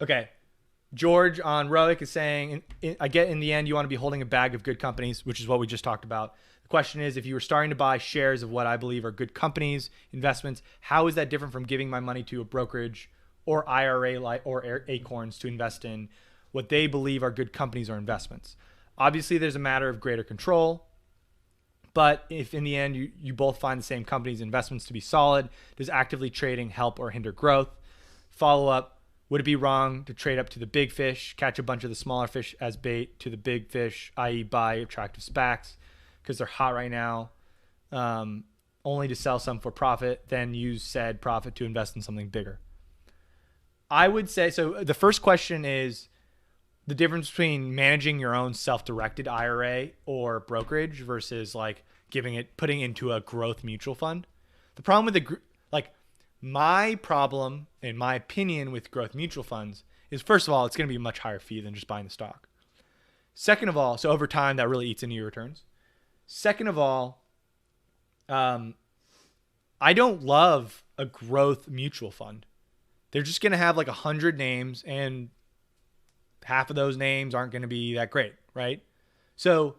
Okay. George on ROIC is saying, I get in the end, you want to be holding a bag of good companies, which is what we just talked about. The question is, if you were starting to buy shares of what I believe are good companies, investments, how is that different from giving my money to a brokerage or IRA or Acorns to invest in what they believe are good companies or investments? Obviously, there's a matter of greater control. But if in the end you both find the same company's investments to be solid, does actively trading help or hinder growth? Follow up, would it be wrong to trade up to the big fish, catch a bunch of the smaller fish as bait to the big fish, i.e. buy attractive SPACs because they're hot right now, only to sell some for profit, then use said profit to invest in something bigger? I would say, so the first question is the difference between managing your own self-directed IRA or brokerage versus like putting into a growth mutual fund. The problem with my problem, in my opinion, with growth mutual funds is, first of all, it's going to be a much higher fee than just buying the stock. Second of all, so over time, that really eats into your returns. Second of all, I don't love a growth mutual fund. They're just going to have like 100 names, and half of those names aren't going to be that great, right? So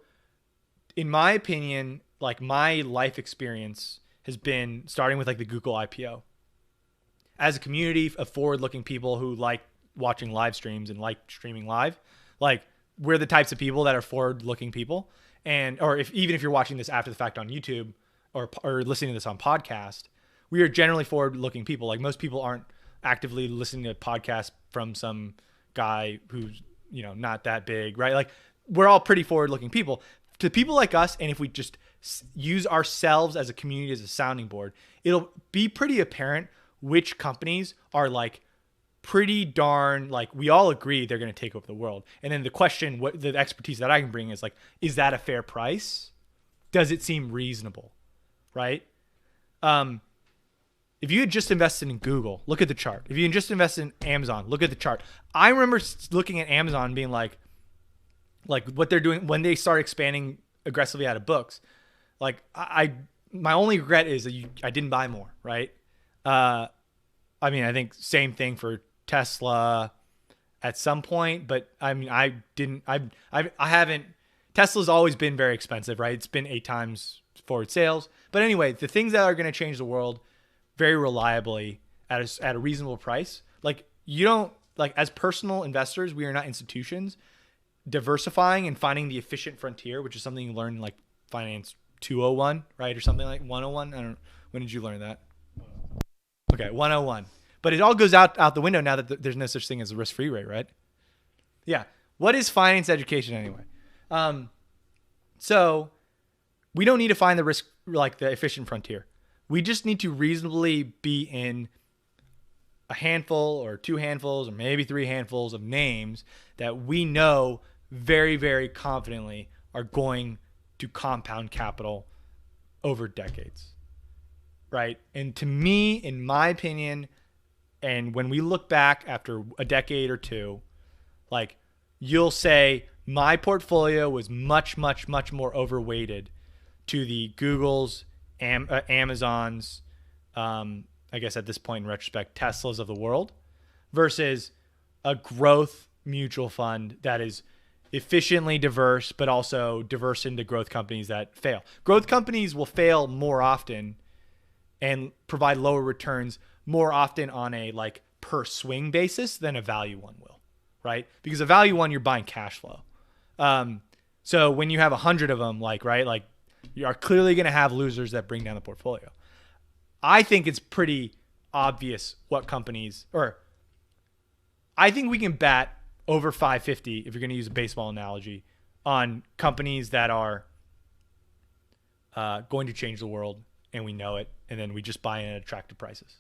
in my opinion, like my life experience has been starting with like the Google IPO. As a community of forward-looking people who like watching live streams and like streaming live, like we're the types of people that are forward-looking people. Or even if you're watching this after the fact on YouTube or listening to this on podcast, we are generally forward-looking people. Like most people aren't actively listening to podcasts from some guy who's, not that big, right? Like we're all pretty forward-looking people. To people like us, and if we just use ourselves as a community as a sounding board, it'll be pretty apparent which companies are like pretty darn, like we all agree they're going to take over the world. And then the question, what the expertise that I can bring is like, is that a fair price? Does it seem reasonable? Right? If you had just invested in Google, look at the chart. If you had just invested in Amazon, look at the chart. I remember looking at Amazon and being like what they're doing when they start expanding aggressively out of books. Like my only regret is that I didn't buy more, right? I think same thing for Tesla at some point, but I haven't. Tesla's always been very expensive, right? It's been 8 times forward sales. But anyway, the things that are going to change the world very reliably at a reasonable price. Like you don't, like as personal investors, we are not institutions. Diversifying and finding the efficient frontier, which is something you learn in like finance 201, right? Or something like 101. I don't know. When did you learn that? Okay, 101. But it all goes out the window now that there's no such thing as a risk-free rate, right? Yeah. What is finance education anyway? So we don't need to find the efficient frontier. We just need to reasonably be in a handful or 2 handfuls or maybe 3 handfuls of names that we know very, very confidently are going to compound capital over decades, right? And to me, in my opinion, and when we look back after a decade or two, like you'll say my portfolio was much, much, much more overweighted to the Googles, Amazons, I guess at this point in retrospect, Teslas of the world, versus a growth mutual fund that is efficiently diverse, but also diverse into growth companies that fail. Growth companies will fail more often and provide lower returns more often on a like per swing basis than a value one will, right? Because a value one, you're buying cash flow. So when you have 100 of them, right, you are clearly going to have losers that bring down the portfolio. I think it's pretty obvious what companies, or I think we can bet over 550, if you're going to use a baseball analogy, on companies that are going to change the world, and we know it, and then we just buy in at attractive prices.